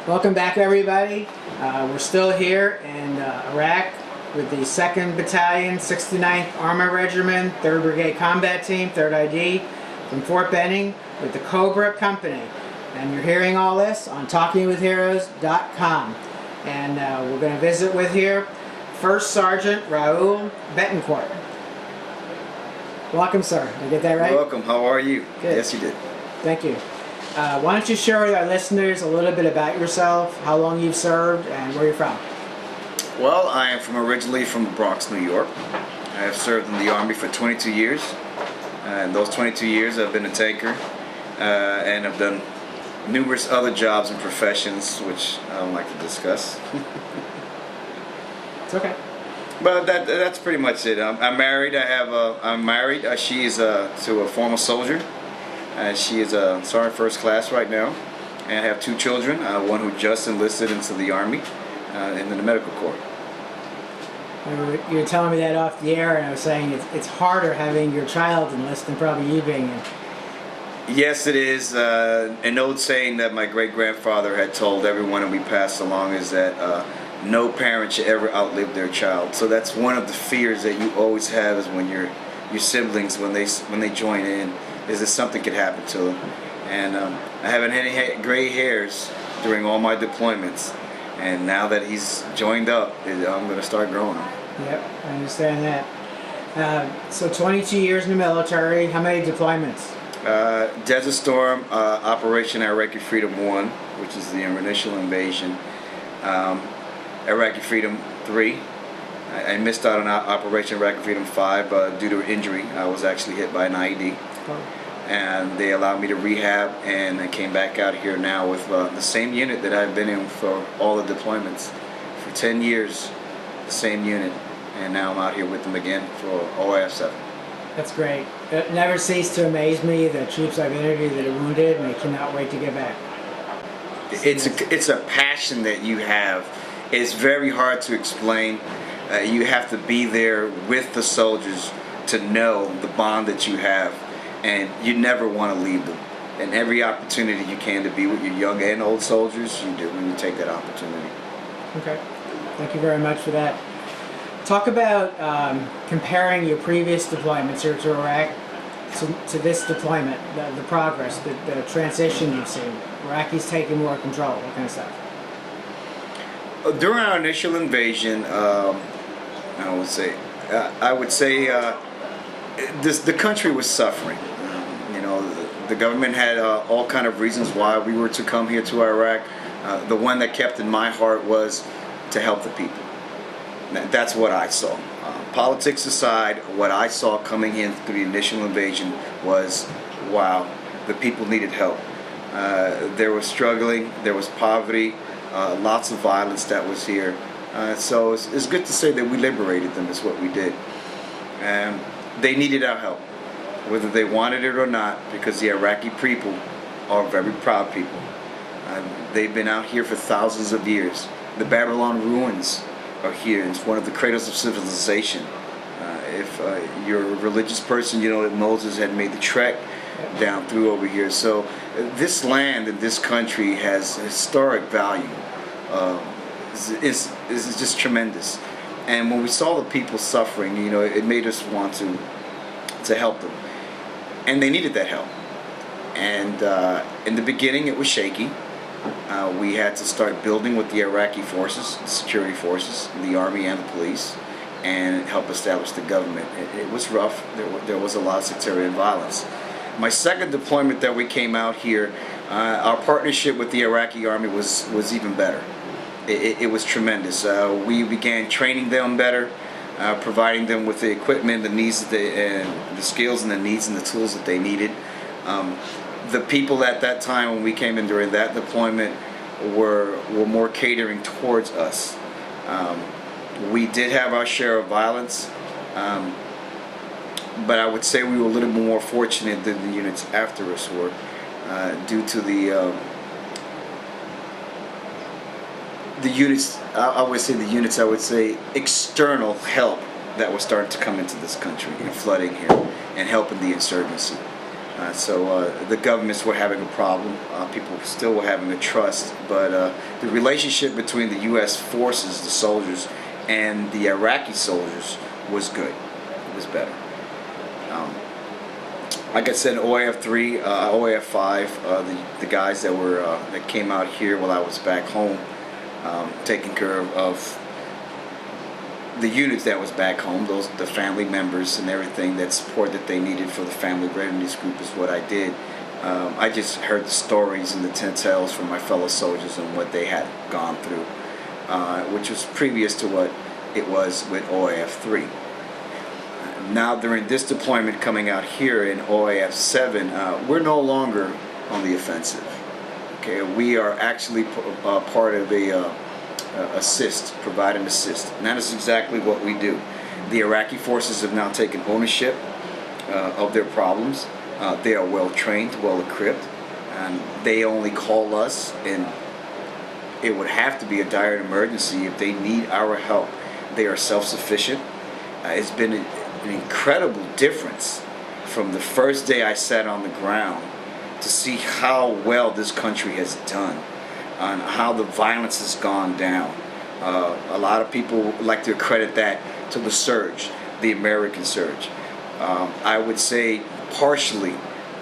Welcome back, everybody. We're still here in Iraq with the 2nd Battalion, 69th Armored Regiment, 3rd Brigade Combat Team, 3rd ID, from Fort Benning with the Cobra Company. And you're hearing all this on TalkingWithHeroes.com. And we're going to visit with here 1Sgt Raul Betancourt. Welcome, sir. Did I get that right? Welcome. How are you? Good. Yes, you did. Thank you. Why don't you share with our listeners a little bit about yourself, how long you've served, and where you're from? Well, I am originally from the Bronx, New York. I have served in the Army for 22 years. And those 22 years I've been a tanker, and I've done numerous other jobs and professions, which I don't like to discuss. It's okay. But that's pretty much it. I'm married. I'm married. She is to a former soldier. She is a Sergeant First Class right now, and I have 2 children. One who just enlisted into the Army, in the Medical Corps. You were telling me that off the air, and I was saying it's harder having your child enlist than probably you being in. Yes, it is. An old saying that my great-grandfather had told everyone that we passed along is that no parent should ever outlive their child. So that's one of the fears that you always have is when your siblings, when they join in, is that something could happen to them. And I haven't had any gray hairs during all my deployments, and now that he's joined up, I'm going to start growing them. Yep, I understand that. So 22 years in the military, how many deployments? Desert Storm, Operation Iraqi Freedom 1, which is the initial invasion. Iraqi Freedom 3. I missed out on Operation Iraqi Freedom 5 due to injury. I was actually hit by an IED. And they allowed me to rehab, and I came back out here now with the same unit that I've been in for all the deployments. For 10 years, the same unit, and now I'm out here with them again for OIF-7. That's great. It never ceased to amaze me, the troops I've interviewed that are wounded, and they cannot wait to get back. It's a passion that you have. It's very hard to explain. You have to be there with the soldiers to know the bond that you have, and you never want to leave them. And every opportunity you can to be with your young and old soldiers, you do when you take that opportunity. Okay. Thank you very much for that. Talk about comparing your previous deployments here to Iraq to this deployment, the progress, the transition you've seen. Iraqis taking more control, what kind of stuff? During our initial invasion, I would say the country was suffering. The government had all kind of reasons why we were to come here to Iraq. The one that kept in my heart was to help the people. That's what I saw. Politics aside, what I saw coming in through the initial invasion was, wow, the people needed help. There was struggling, there was poverty, lots of violence that was here. So it's good to say that we liberated them is what we did. And they needed our help, whether they wanted it or not, because the Iraqi people are very proud people. They've been out here for thousands of years. The Babylon ruins are here. It's one of the cradles of civilization. If you're a religious person, you know that Moses had made the trek down through over here. So this land and this country has historic value. It's just tremendous. And when we saw the people suffering, it made us want to help them. And they needed that help. And in the beginning, it was shaky. We had to start building with the Iraqi forces, the security forces, the army and the police, and help establish the government. It was rough. There was a lot of sectarian violence. My second deployment that we came out here, our partnership with the Iraqi army was even better. It was tremendous. We began training them better, providing them with the equipment, the needs, and the skills and the needs and the tools that they needed. The people at that time when we came in during that deployment were more catering towards us. We did have our share of violence, but I would say we were a little bit more fortunate than the units after us were, due to the units, I would say external help that was starting to come into this country and flooding here and helping the insurgency. So the governments were having a problem. People still having a trust, but the relationship between the U.S. forces, the soldiers, and the Iraqi soldiers was good. It was better. Like I said, OAF 3, OAF 5, the guys that came out here while I was back home, taking care of the units that was back home, the family members and everything, that support that they needed for the family readiness group is what I did. I just heard the stories and the tales from my fellow soldiers and what they had gone through, which was previous to what it was with OAF 3. Now during this deployment coming out here in OAF 7, we're no longer on the offensive. Okay, we are actually part of provide an assist, and that is exactly what we do. The Iraqi forces have now taken ownership of their problems. They are well trained, well equipped, and they only call us, and it would have to be a dire emergency if they need our help. They are self-sufficient. It's been an incredible difference from the first day I sat on the ground to see how well this country has done and how the violence has gone down. A lot of people like to credit that to the surge, the American surge. I would say partially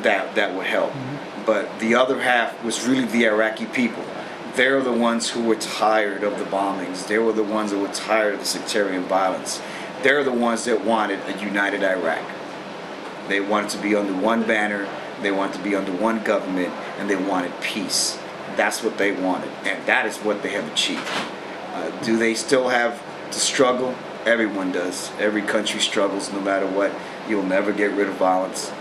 that would help, but the other half was really the Iraqi people. They're the ones who were tired of the bombings. They were the ones that were tired of the sectarian violence. They're the ones that wanted a united Iraq. They wanted to be under one banner, they wanted to be under one government, and they wanted peace. That's what they wanted, and that is what they have achieved. Do they still have to struggle? Everyone does. Every country struggles no matter what. You'll never get rid of violence.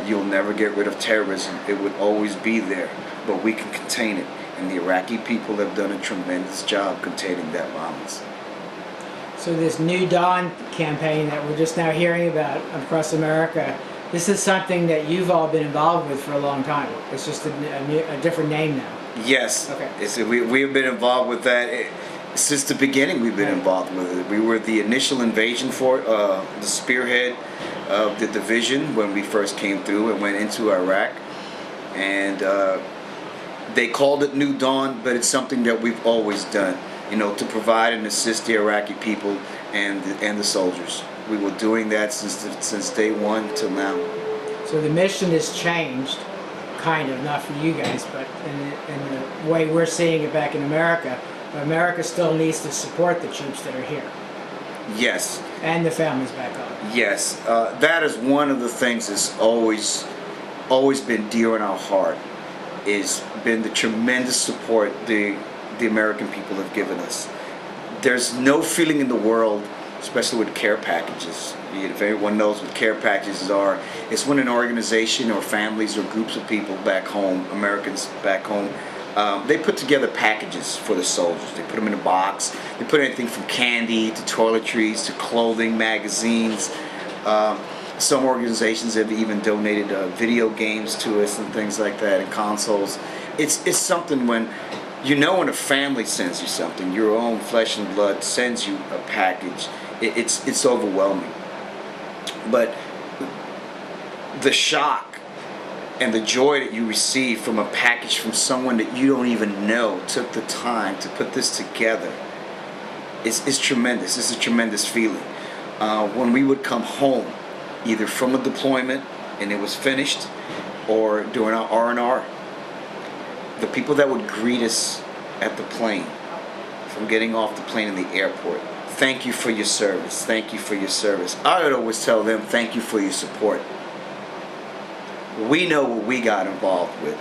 You'll never get rid of terrorism. It would always be there, but we can contain it. And the Iraqi people have done a tremendous job containing that violence. So this New Dawn campaign that we're just now hearing about across America, this is something that you've all been involved with for a long time. It's just a different name now. Yes. Okay. We've been involved with that since the beginning. We've been involved with it. We were the initial invasion for the spearhead of the division when we first came through and went into Iraq. And they called it New Dawn, but it's something that we've always done, you know, to provide and assist the Iraqi people and the soldiers. We were doing that since day one till now. So the mission has changed, kind of, not for you guys, but in the way we're seeing it back in America. But America still needs to support the troops that are here. Yes. And the families back home. Yes. That is one of the things that's always been dear in our heart, is been the tremendous support the American people have given us. There's no feeling in the world, especially with care packages. If everyone knows what care packages are, it's when an organization or families or groups of people back home, Americans back home, they put together packages for the soldiers. They put them in a box. They put anything from candy to toiletries to clothing, magazines. Some organizations have even donated video games to us and things like that, and consoles. It's something when a family sends you something, your own flesh and blood sends you a package. It's overwhelming. But the shock and the joy that you receive from a package from someone that you don't even know took the time to put this together is tremendous. It's a tremendous feeling. When we would come home, either from a deployment and it was finished, or during our R&R, the people that would greet us at the plane, from getting off the plane in the airport, thank you for your service, thank you for your service. I would always tell them, thank you for your support. We know what we got involved with.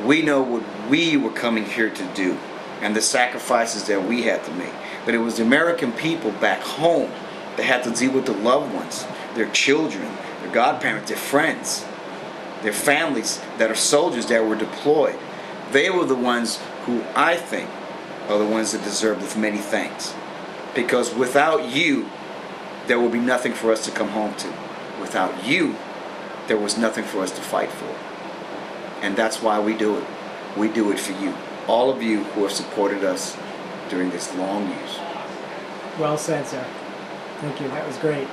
We know what we were coming here to do and the sacrifices that we had to make. But it was the American people back home that had to deal with the loved ones, their children, their godparents, their friends, their families that are soldiers that were deployed. They were the ones who I think are the ones that deserve the many thanks. Because without you, there will be nothing for us to come home to. Without you, there was nothing for us to fight for. And that's why we do it. We do it for you. All of you who have supported us during this long years. Well said, sir. Thank you. That was great.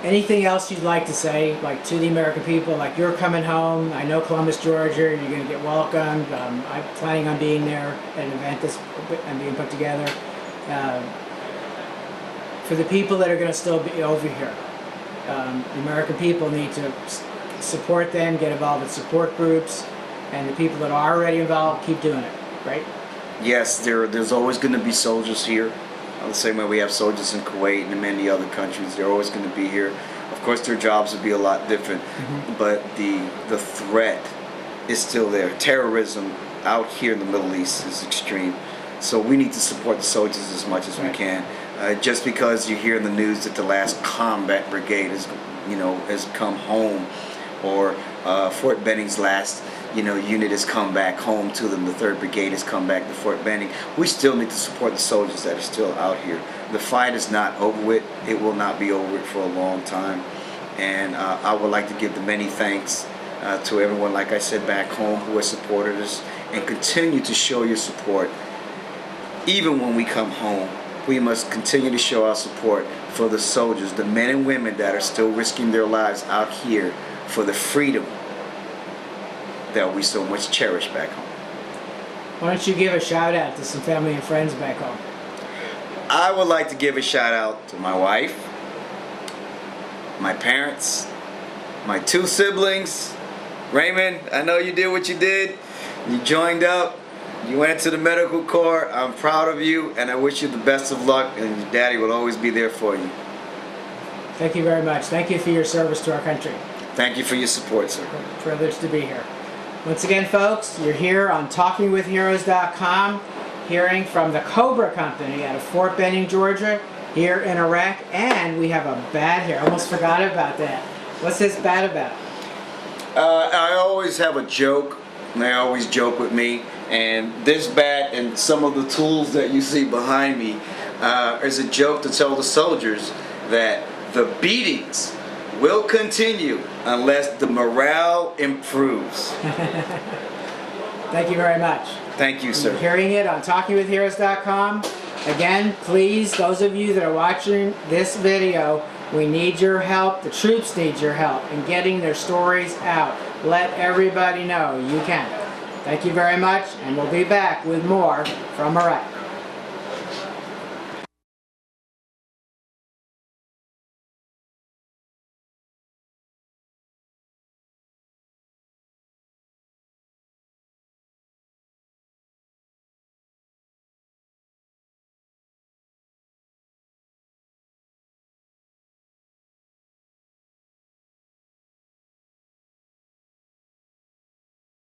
Anything else you'd like to say, like to the American people, like you're coming home, I know Columbus, Georgia, you're going to get welcomed, I'm planning on being there at an event that's being put together. For the people that are going to still be over here, the American people need to support them, get involved with support groups, and the people that are already involved, keep doing it, right? Yes, there's always going to be soldiers here. The same way we have soldiers in Kuwait and in many other countries, they're always going to be here. Of course, their jobs will be a lot different, but the threat is still there. Terrorism out here in the Middle East is extreme, so we need to support the soldiers as much as we can. Just because you hear in the news that the last combat brigade has come home, or Fort Bennings' last unit has come back home to them, the 3rd Brigade has come back to Fort Benning, we still need to support the soldiers that are still out here. The fight is not over with. It will not be over with for a long time. And I would like to give the many thanks to everyone, like I said, back home who has supported us, and continue to show your support. Even when we come home, we must continue to show our support for the soldiers, the men and women that are still risking their lives out here for the freedom that we so much cherish back home. Why don't you give a shout out to some family and friends back home? I would like to give a shout out to my wife, my parents, my 2 siblings. Raymond, I know you did what you did. You joined up. You went to the medical corps. I'm proud of you, and I wish you the best of luck, and your daddy will always be there for you. Thank you very much. Thank you for your service to our country. Thank you for your support, sir. Privileged to be here. Once again, folks, you're here on TalkingWithHeroes.com, hearing from the Cobra Company out of Fort Benning, Georgia, here in Iraq, and we have a bat here. I almost forgot about that. What's this bat about? I always have a joke, and they always joke with me, and this bat and some of the tools that you see behind me is a joke to tell the soldiers that the beatings will continue unless the morale improves. Thank you very much. Thank you, sir. You're hearing it on TalkingWithHeroes.com. Again, please, those of you that are watching this video, we need your help. The troops need your help in getting their stories out. Let everybody know you can. Thank you very much, and we'll be back with more from Iraq.